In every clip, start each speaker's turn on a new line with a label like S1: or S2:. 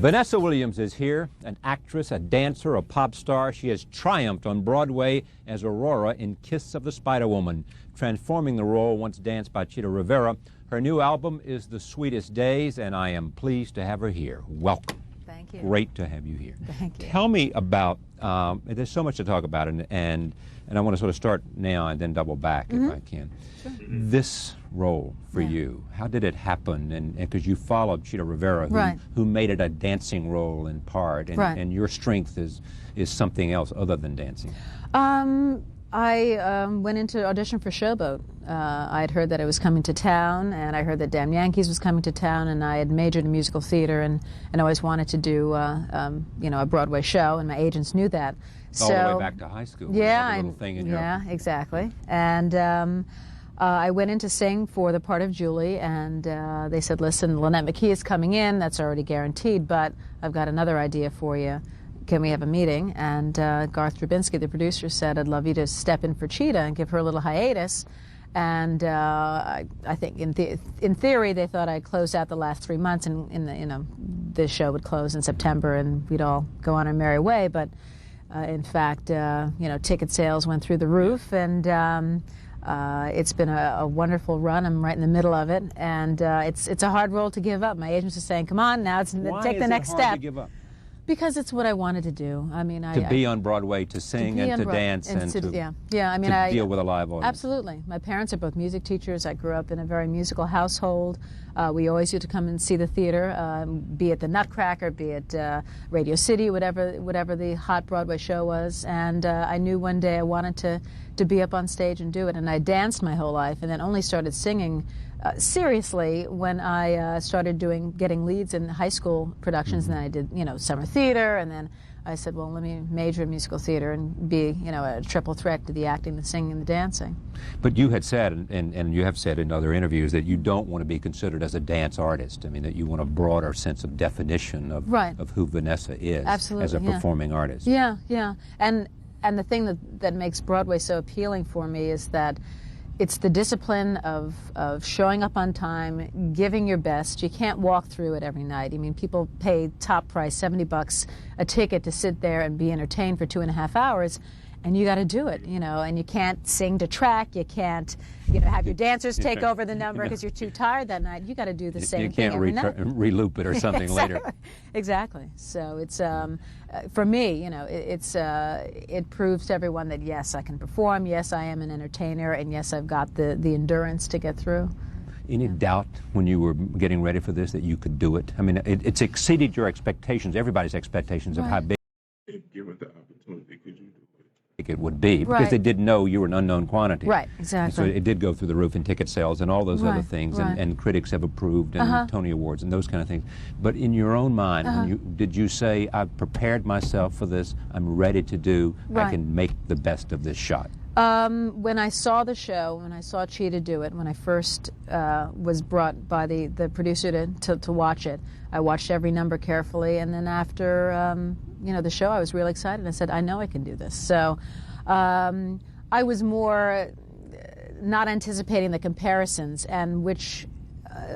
S1: Vanessa Williams is here, an actress, a dancer, a pop star. She has triumphed on Broadway as Aurora in Kiss of the Spider-Woman, transforming the role once danced by Chita Rivera. Her new album is The Sweetest Days, and I am pleased to have her here. Welcome.
S2: Thank you.
S1: Great to have you here.
S2: Thank you.
S1: Tell me about, there's so much to talk about, and I want to sort of start now and then double back if I can.
S2: Sure.
S1: This role for you, how did it happen? And because you followed Chita Rivera, who made it a dancing role in part, and your strength is something else other than dancing.
S2: I went into audition for Showboat. I had heard that it was coming to town, and I heard that Damn Yankees was coming to town, and I had majored in musical theater and always wanted to do you know, a Broadway show, and my agents knew that.
S1: All the way back to high school.
S2: Yeah,
S1: little thing in your...
S2: exactly. And I went in to sing for the part of Julie, and they said, listen, Lynette McKee is coming in, that's already guaranteed, but I've got another idea for you. Can we have a meeting? And Garth Drabinsky, the producer, said, I'd love you to step in for Chita and give her a little hiatus. And I think in theory they thought I'd close out the last 3 months, and you know, this show would close in September and we'd all go on our merry way. But in fact, you know, ticket sales went through the roof, and it's been a wonderful run. I'm right in the middle of it, and it's a hard role to give up. My agents are saying, come on now, take the next step.
S1: Why is it hard to give up?
S2: Because it's what I wanted to do. I mean,
S1: to be on Broadway, to sing and to dance and to
S2: I mean,
S1: to deal with a live audience.
S2: Absolutely. My parents are both music teachers. I grew up in a very musical household. We always used to come and see the theater, be it the Nutcracker, be it Radio City, whatever the hot Broadway show was. And I knew one day I wanted to be up on stage and do it. And I danced my whole life, and then only started singing seriously when I started getting leads in high school productions, and then I did, you know, summer theater, and then I said, well, let me major in musical theater and be, you know, a triple threat to the acting, the singing, and the dancing. But
S1: you had said, and you have said in other interviews, that you don't want to be considered as a dance artist. I mean, that you want a broader sense of definition of who Vanessa is as a performing artist.
S2: Yeah, yeah. And the thing that makes Broadway so appealing for me is that it's the discipline of showing up on time, giving your best. You can't walk through it every night. I mean, people pay top price, $70 a ticket, to sit there and be entertained for 2.5 hours, and you got to do it, you know. And you can't sing to track. You can't, you know, have your dancers take over the number because you're too tired that night. You got to do the same thing every night. You can't re-loop it or something later. Exactly. So it's for me, you know, it proves to everyone that yes, I can perform. Yes, I am an entertainer, and yes, I've got the endurance to get through.
S1: Any doubt when you were getting ready for this that you could do it? I mean, it's exceeded your expectations, everybody's expectations of how big.
S3: If given the opportunity, could you do it?
S1: It would be, because they did know you were an unknown quantity.
S2: Right, exactly.
S1: And so it did go through the roof in ticket sales and all those other things, and critics have approved, and Tony Awards and those kind of things. But in your own mind, did you say, I've prepared myself for this, I'm ready to do, I can make the best of this shot?
S2: When I saw the show, when I saw Chita do it, when I first was brought by the producer to watch it, I watched every number carefully, and then after you know, the show, I was really excited. I said, I know I can do this. So I was more not anticipating the comparisons, and which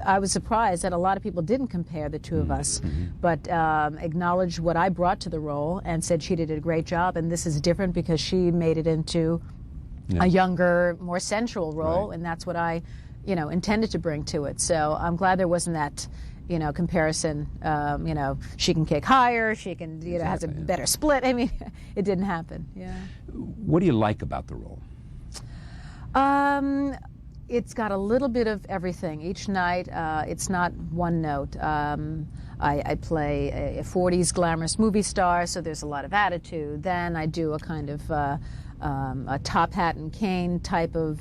S2: I was surprised that a lot of people didn't compare the two of us, but acknowledged what I brought to the role and said Chita did a great job, and this is different because she made it into a younger, more sensual role, and that's what I, you know, intended to bring to it. So I'm glad there wasn't that, you know, comparison. You know, she can kick higher, she can, you know, has a better split. I mean, it didn't happen. Yeah.
S1: What do you like about the role?
S2: It's got a little bit of everything. Each night, it's not one note. I play a 40s glamorous movie star, so there's a lot of attitude. Then I do a kind of a top hat and cane type of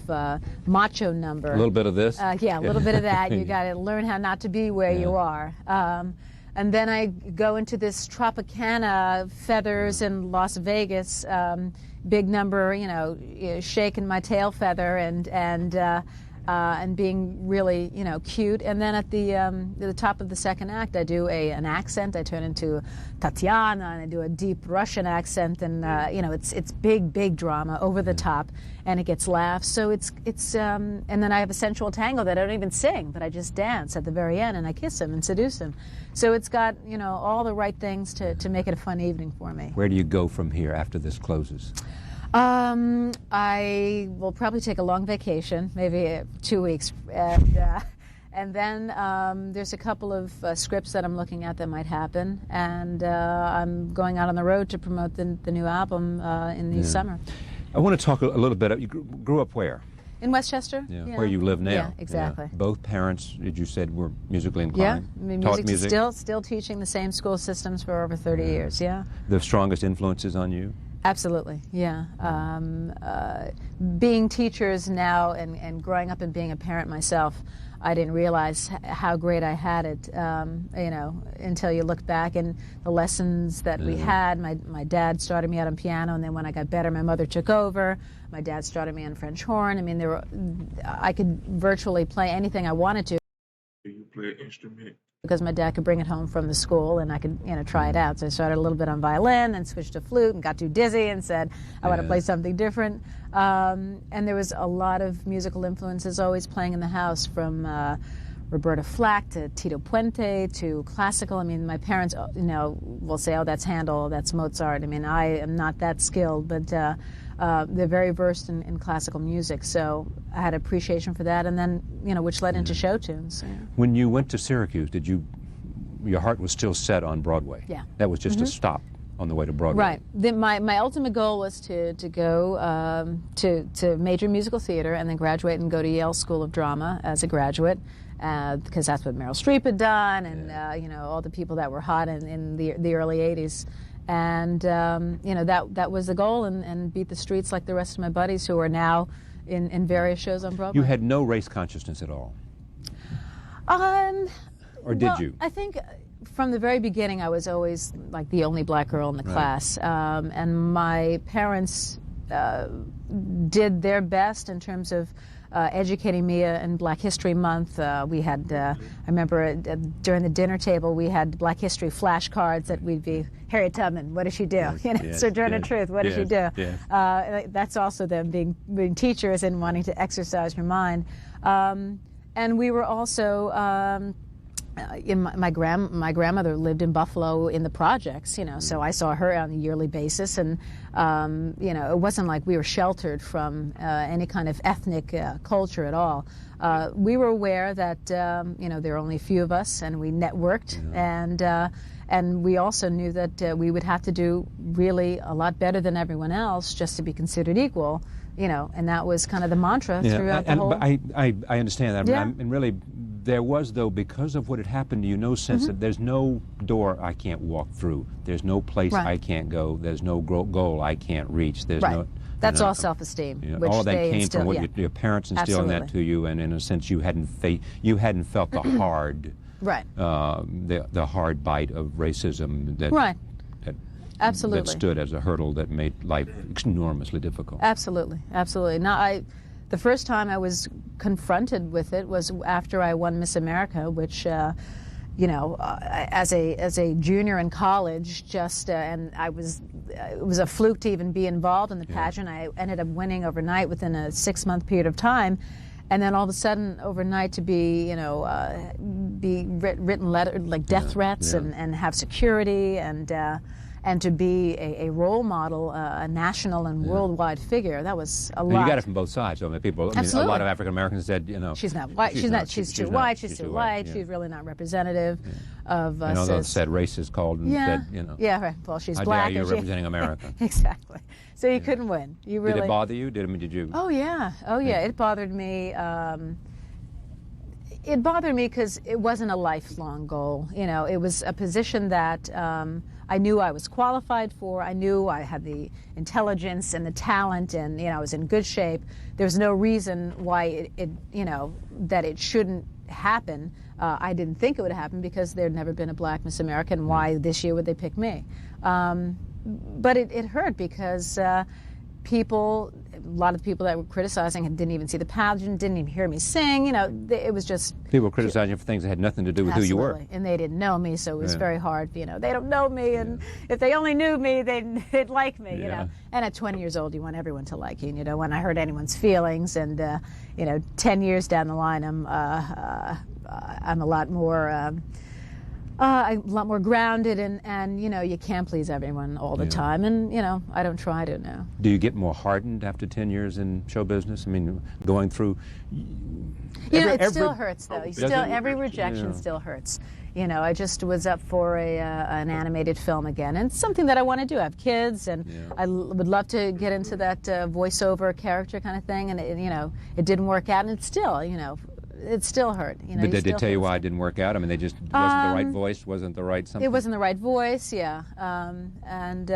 S2: macho number.
S1: A little bit of this?
S2: Yeah, a little bit of that. You got to learn how not to be where you are. And then I go into this Tropicana, feathers in Las Vegas, big number, you know, shaking my tail feather, and and being really, cute. And then at the top of the second act, I do an accent. I turn into Tatiana, and I do a deep Russian accent, and it's big drama, over the top, and it gets laughs. So it's and then I have a sensual tango that I don't even sing, but I just dance at the very end, and I kiss him and seduce him. So it's got all the right things to make it a fun evening for me.
S1: Where do you go from here after this closes?
S2: I will probably take a long vacation, maybe 2 weeks, and then there's a couple of scripts that I'm looking at that might happen, and I'm going out on the road to promote the new album in the summer.
S1: I want to talk a little bit. You grew up where?
S2: In Westchester.
S1: Yeah. Where you live now.
S2: Yeah, exactly.
S1: Yeah. Both parents, you said, were musically inclined.
S2: Yeah,
S1: Taught music.
S2: Still teaching the same school systems for over 30 years. Yeah.
S1: The strongest influences on you?
S2: Absolutely, yeah. Being teachers now and growing up and being a parent myself, I didn't realize how great I had it, until you look back and the lessons that we had. My dad started me out on piano, and then when I got better, my mother took over. My dad started me on French horn. I mean, I could virtually play anything I wanted to.
S3: Do you play an instrument?
S2: Because my dad could bring it home from the school, and I could, try it out. So I started a little bit on violin, then switched to flute, and got too dizzy and said, I want to play something different. And there was a lot of musical influences always playing in the house, from Roberta Flack to Tito Puente to classical. I mean, my parents, will say, oh, that's Handel, that's Mozart. I mean, I am not that skilled, but they're very versed in classical music, so I had appreciation for that, and then, which led into show tunes. Yeah.
S1: When you went to Syracuse, your heart was still set on Broadway?
S2: Yeah.
S1: That was just a stop on the way to Broadway?
S2: Right. My ultimate goal was to go to major musical theater and then graduate and go to Yale School of Drama as a graduate, because that's what Meryl Streep had done, and all the people that were hot in the early 80s. And that was the goal, and beat the streets like the rest of my buddies who are now in various shows on Broadway.
S1: You had no race consciousness at all? Or did you?
S2: I think from the very beginning I was always like the only black girl in the class, and my parents did their best in terms of educating me in Black History Month. We had, I remember during the dinner table, we had Black History flashcards that we'd be, Harriet Tubman, what did she do? Sojourner Truth, what did she do? That's also them being teachers and wanting to exercise your mind. And we were also, my grandmother lived in Buffalo in the projects, so I saw her on a yearly basis, and it wasn't like we were sheltered from any kind of ethnic culture at all. We were aware that there are only a few of us, and we networked, and we also knew that we would have to do really a lot better than everyone else just to be considered equal, and that was kind of the mantra throughout the whole.
S1: I understand that. And really, there was, though, because of what had happened to you, no sense that there's no door I can't walk through. There's no place I can't go. There's no goal I can't reach. There's no.
S2: That's all self-esteem. Which
S1: all of that
S2: they
S1: came
S2: instill,
S1: from what your parents instilling that to you, and in a sense, you hadn't felt the hard, the hard bite of racism that. Absolutely. That stood as a hurdle that made life enormously difficult.
S2: Absolutely. Now, the first time I was confronted with it was after I won Miss America, which, as a junior in college, and it was a fluke to even be involved in the pageant. I ended up winning overnight within a 6-month period of time. And then all of a sudden, overnight, to be, be written letter, like death threats, and have security, and to be a role model, a national and worldwide figure, that was a lot.
S1: And you got it from both sides. So, a lot of African Americans said,
S2: she's not white. She's too white. She's too white. She's really not representative of us.
S1: And all those said races called and said,
S2: Yeah, right. Well, she's black.
S1: How dare you representing America?
S2: Exactly. So you couldn't win. You really.
S1: Did it bother you? Did you?
S2: Oh yeah. It bothered me. It bothered me because it wasn't a lifelong goal. It was a position that I knew I was qualified for. I knew I had the intelligence and the talent, and I was in good shape. There's no reason why that it shouldn't happen. I didn't think it would happen because there'd never been a black Miss America, and why this year would they pick me? But it hurt because people, lot of the people that were criticizing didn't even see the pageant, didn't even hear me sing. You know, it was just
S1: people criticizing you for things that had nothing to do with who you were.
S2: Absolutely. And they didn't know me, so it was very hard. You know, they don't know me, and if they only knew me, they'd like me. You know, and at 20 years old, you want everyone to like you. You know, when I hurt anyone's feelings, and you know, 10 years down the line, I'm a lot more grounded, and you know, you can't please everyone all the time, and you know, I don't try to now.
S1: Do you get more hardened after 10 years in show business? I mean, going through.
S2: It still hurts though. Every rejection still hurts. You know, I just was up for an animated film again, and it's something that I want to do. I have kids, and I would love to get into that voiceover character kind of thing, and you know, it didn't work out, and it's still, you know, it still hurt. You know,
S1: but did they tell you why it didn't work out? I mean, they just wasn't the right voice, wasn't the right something.
S2: It wasn't the right voice, yeah, and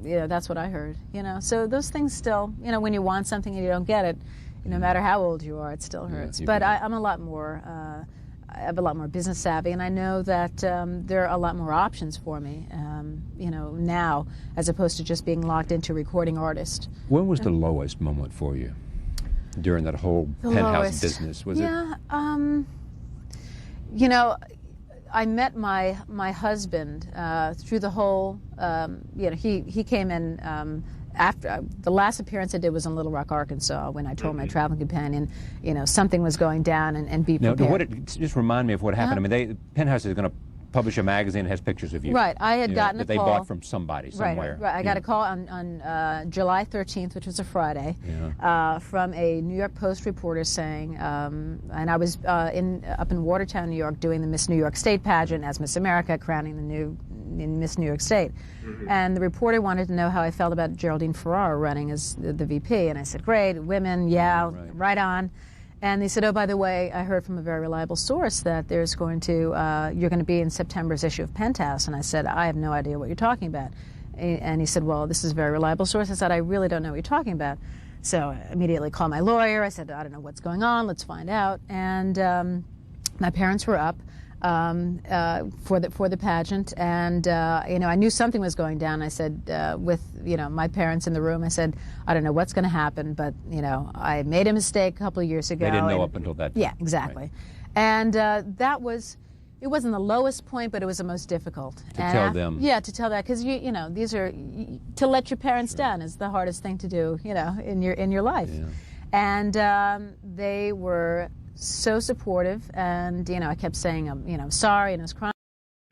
S2: you know, that's what I heard. You know, so those things still, you know, when you want something and you don't get it, no matter how old you are, it still hurts. But I'm a lot more. I have a lot more business savvy, and I know that there are a lot more options for me, you know, now, as opposed to just being locked into recording artist.
S1: When was the lowest moment for you during that whole Penthouse business? Was it?
S2: You know, I met my husband through the whole. You know, he came in. After the last appearance I did was in Little Rock, Arkansas, when I told my traveling companion, you know, something was going down, and be prepared.
S1: Just remind me of what happened. I mean, Penthouse is going to publish a magazine that has pictures of you.
S2: Right. I had gotten a call.
S1: That they bought from somebody, somewhere.
S2: Right. I got a call on July 13th, which was a Friday, from a New York Post reporter saying, and I was up in Watertown, New York, doing the Miss New York State pageant as Miss America, crowning the new Miss New York State. And the reporter wanted to know how I felt about Geraldine Ferrara running as the VP, and I said, great, women, right on. And they said, oh, by the way, I heard from a very reliable source that there's going to, you're going to be in September's issue of Penthouse. And I said, I have no idea what you're talking about. And he said, well, this is a very reliable source. I said, I really don't know what you're talking about. So I immediately called my lawyer. I said, I don't know what's going on. Let's find out. And my parents were up for the pageant, and you know, I knew something was going down. I said, with, you know, my parents in the room, I said, I don't know what's going to happen, but you know, I made a mistake a couple of years ago.
S1: They didn't know up until that time.
S2: Yeah, exactly.
S1: Right.
S2: And that was, it wasn't the lowest point, but it was the most difficult.
S1: To tell them.
S2: Yeah, to tell that, because you know, these are, to let your parents down is the hardest thing to do, you know, in your life. Yeah. And they were so supportive, and you know, I kept saying, you know, I'm sorry, and I was crying.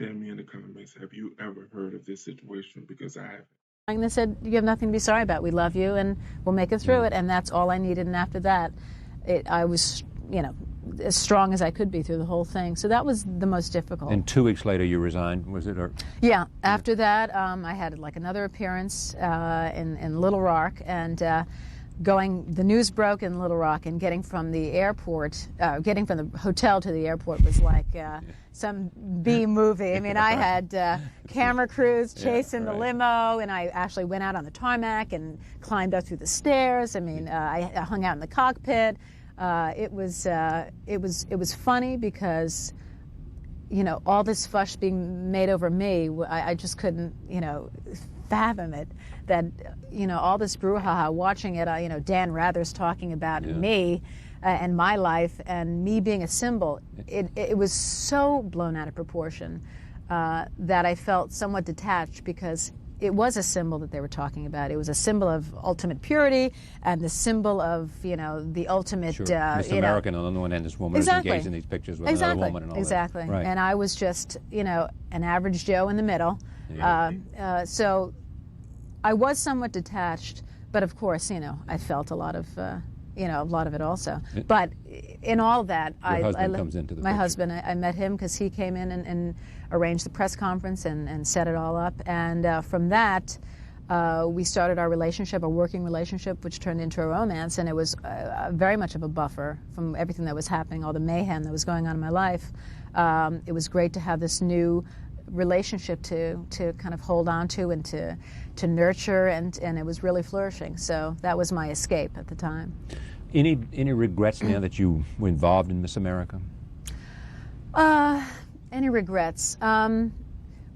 S3: Tell me in the comments, have you ever heard of this situation? Because I haven't.
S2: And they said, you have nothing to be sorry about. We love you, and we'll make it through it. And that's all I needed. And after that, I was, you know, as strong as I could be through the whole thing. So that was the most difficult.
S1: And 2 weeks later, you resigned, was it? Or?
S2: Yeah. After that, I had like another appearance in Little Rock, and the news broke in Little Rock, and getting from the airport, getting from the hotel to the airport was like some B movie. I mean, I had camera crews chasing the limo, and I actually went out on the tarmac and climbed up through the stairs. I mean, I hung out in the cockpit. It was funny because, you know, all this fuss being made over me, I just couldn't, you know, fathom it, that, you know, all this brouhaha, watching it, you know, Dan Rather's talking about me and my life, and me being a symbol. It was so blown out of proportion that I felt somewhat detached, because it was a symbol that they were talking about. It was a symbol of ultimate purity, and the symbol of, you know, the ultimate,
S1: Miss American on the one hand, this woman is engaged in these pictures with another woman and all that. Right.
S2: And I was just, you know, an average Joe in the middle. So I was somewhat detached, but of course, you know, I felt a lot of it also. But in all that,
S1: my husband,
S2: I met him because he came in and arranged the press conference and set it all up. And from that, we started our relationship, a working relationship, which turned into a romance. And it was very much of a buffer from everything that was happening, all the mayhem that was going on in my life. It was great to have this new relationship to kind of hold on to and to nurture, and it was really flourishing. So that was my escape at the time.
S1: Any regrets now that you were involved in Miss America?
S2: Any regrets? Well,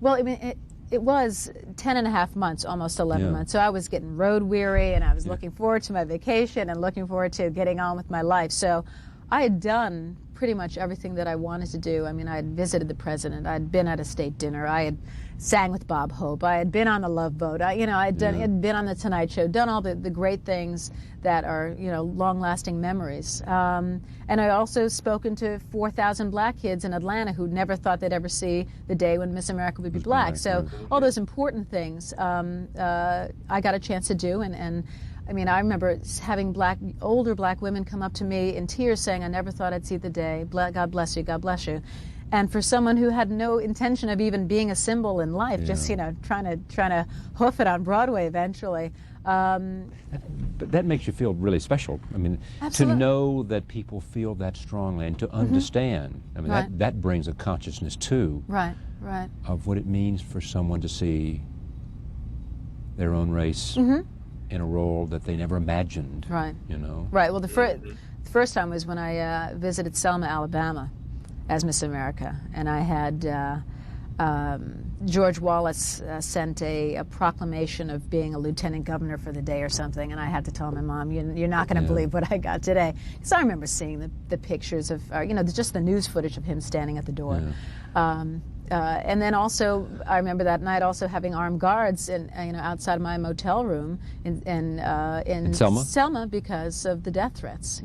S2: I mean, it was 10 and a half months, almost 11
S1: Yeah.
S2: months. So I was getting road weary, and I was looking forward to my vacation and looking forward to getting on with my life. So I had done pretty much everything that I wanted to do. I mean, I had visited the president. I had been at a state dinner. I had sang with Bob Hope. I had been on the Love Boat. I had been on the Tonight Show, done all the great things that are, long-lasting memories. And I also spoken to 4,000 black kids in Atlanta who never thought they'd ever see the day when Miss America would be black. So all those important things I got a chance to do. And I mean, I remember having older black women come up to me in tears saying, I never thought I'd see the day. God bless you, God bless you. And for someone who had no intention of even being a symbol in life, just, trying to hoof it on Broadway eventually.
S1: But that makes you feel really special. I mean,
S2: Absolutely.
S1: to know that people feel that strongly and to understand. I mean,
S2: Right.
S1: that brings a consciousness, too,
S2: Right.
S1: of what it means for someone to see their own race in a role that they never imagined.
S2: Right.
S1: Right.
S2: Well, the first time was when I visited Selma, Alabama, as Miss America, and I had George Wallace sent a proclamation of being a lieutenant governor for the day or something, and I had to tell my mom, "You're not going to believe what I got today." Because I remember seeing the pictures of, just the news footage of him standing at the door. And then also, I remember that night also having armed guards outside of my motel room in Selma because of the death threats.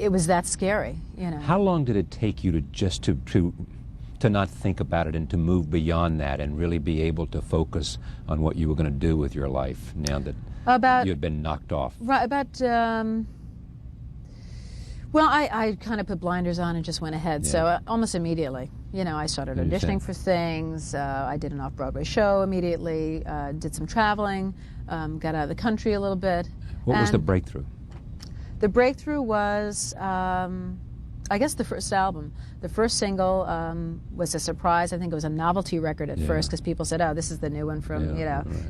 S2: It was that scary.
S1: How long did it take you to just to not think about it and to move beyond that and really be able to focus on what you were going to do with your life now that you had been knocked off?
S2: Right, well, I kind of put blinders on and just went ahead.
S1: Yeah.
S2: So almost immediately, I started auditioning for things. I did an off-Broadway show immediately, did some traveling, got out of the country a little bit.
S1: What was the breakthrough?
S2: The breakthrough was, I guess, the first album. The first single was a surprise. I think it was a novelty record at first because people said, "Oh, this is the new one from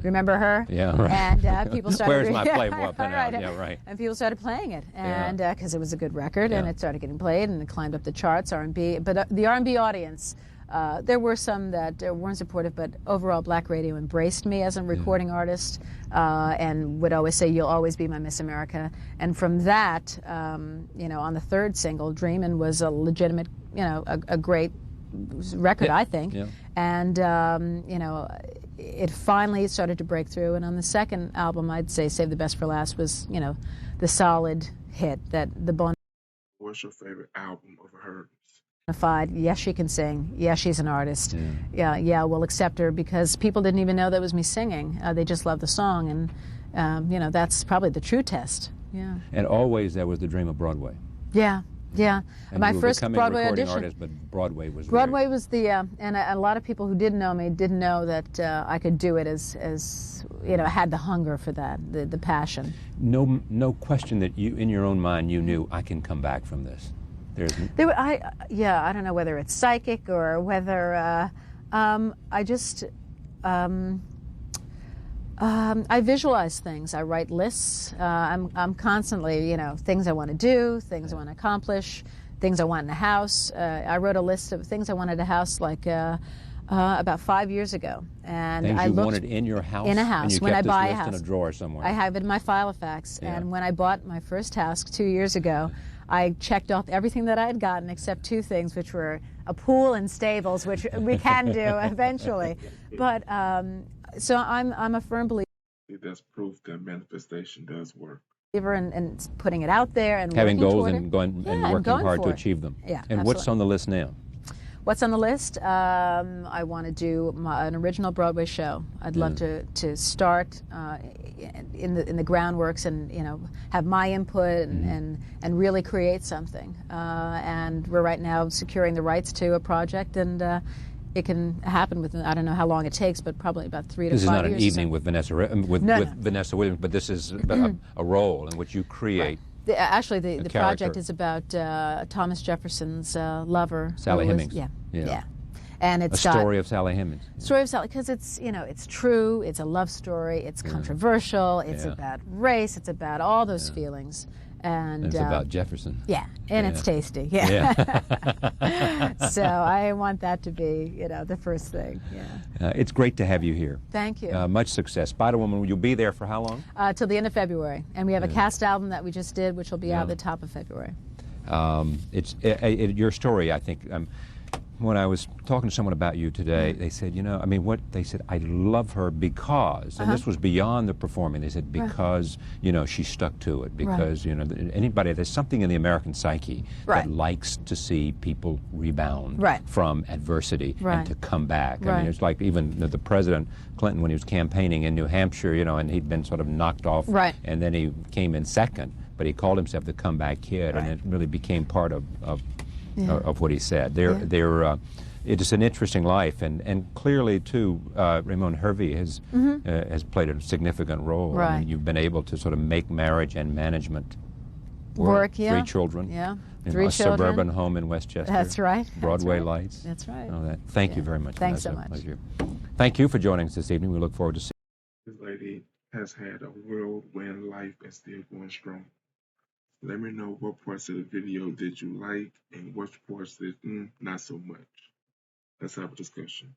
S2: remember her?"
S1: Yeah, right.
S2: And people started.
S1: Where's my Playboy pen out?
S2: Right.
S1: Yeah, right.
S2: And people started playing it, and because it was a good record, and it started getting played, and it climbed up the charts, R&B. But the R&B audience. There were some that weren't supportive, but overall, Black radio embraced me as a recording artist and would always say, "You'll always be my Miss America." And from that, on the third single, "Dreamin'" was a legitimate, a great record, I think. Yeah. And, it finally started to break through. And on the second album, I'd say "Save the Best for Last" was, the solid hit that the Bon.
S3: What's your favorite album of hers?
S2: Yes, she can sing. Yes, she's an artist. Yeah, we'll accept her because people didn't even know that was me singing. They just loved the song, and that's probably the true test. Yeah.
S1: And always there was the dream of Broadway.
S2: Yeah.
S1: And
S2: my
S1: you were
S2: first
S1: becoming
S2: Broadway
S1: a recording
S2: audition.
S1: artist, but Broadway was
S2: the and a lot of people who didn't know me didn't know that I could do it as had the hunger for that, the passion.
S1: No question that you, in your own mind, you knew I can come back from this.
S2: I don't know whether it's psychic or whether I just I visualize things. I write lists. I'm constantly, things I want to do, things I want to accomplish, things I want in a house. I wrote a list of things I wanted a house like about 5 years ago, and
S1: things
S2: I
S1: you
S2: looked
S1: wanted in your house.
S2: In a house.
S1: And you
S2: when
S1: kept
S2: I buy
S1: this
S2: a
S1: list
S2: house
S1: in a drawer somewhere.
S2: I have it in my Filofax, and when I bought my first house 2 years ago, I checked off everything that I had gotten except two things, which were a pool and stables, which we can do eventually. But so I'm a firm believer.
S3: That's proof that manifestation does work.
S2: In putting it out there and
S1: having
S2: working
S1: goals
S2: toward
S1: and
S2: it.
S1: going and working hard to achieve them.
S2: Yeah,
S1: and
S2: absolutely.
S1: What's on the list now?
S2: What's on the list? I want to do an original Broadway show. I'd love to start in the groundworks and have my input and really create something. And we're right now securing the rights to a project, and it can happen within, I don't know how long it takes, but probably about 3 to 5 years.
S1: This is not an evening with Vanessa Vanessa Williams, but this is a role in which you create.
S2: Right. Actually, the project is about Thomas Jefferson's lover,
S1: Sally Hemings.
S2: Yeah. And it's
S1: a story of Sally Hemings.
S2: Story of Sally, because it's true. It's a love story. It's controversial. It's about race. It's about all those feelings, And
S1: it's about Jefferson.
S2: Yeah, and it's tasty. Yeah. So I want that to be, the first thing. Yeah.
S1: It's great to have you here.
S2: Thank you.
S1: Much success. Spider-Woman, you'll be there for how long?
S2: Till the end of February, and we have a cast album that we just did, which will be out at the top of February.
S1: Your story, I think. When I was talking to someone about you today, they said, they said, I love her because, and this was beyond the performing, they said, because, she stuck to it, because, there's something in the American psyche that likes to see people rebound from adversity and to come back. I mean, it's like even the President Clinton, when he was campaigning in New Hampshire, and he'd been sort of knocked off, and then he came in second, but he called himself the comeback kid, and it really became part of what he said. It is an interesting life, and clearly too, Ramon Hervey has played a significant role.
S2: Right.
S1: I mean, you've been able to sort of make marriage and management work. 3 children.
S2: Yeah.
S1: A
S2: 3 children.
S1: Suburban home in Westchester.
S2: That's right.
S1: Broadway lights.
S2: That's right.
S1: All that. Thank you very much.
S2: Thanks
S1: Vanessa.
S2: so much.
S1: Pleasure. Thank you for joining us this evening. We look forward to seeing
S3: This lady has had a whirlwind life and still going strong. Let me know what parts of the video did you like and which parts did not so much. Let's have a discussion.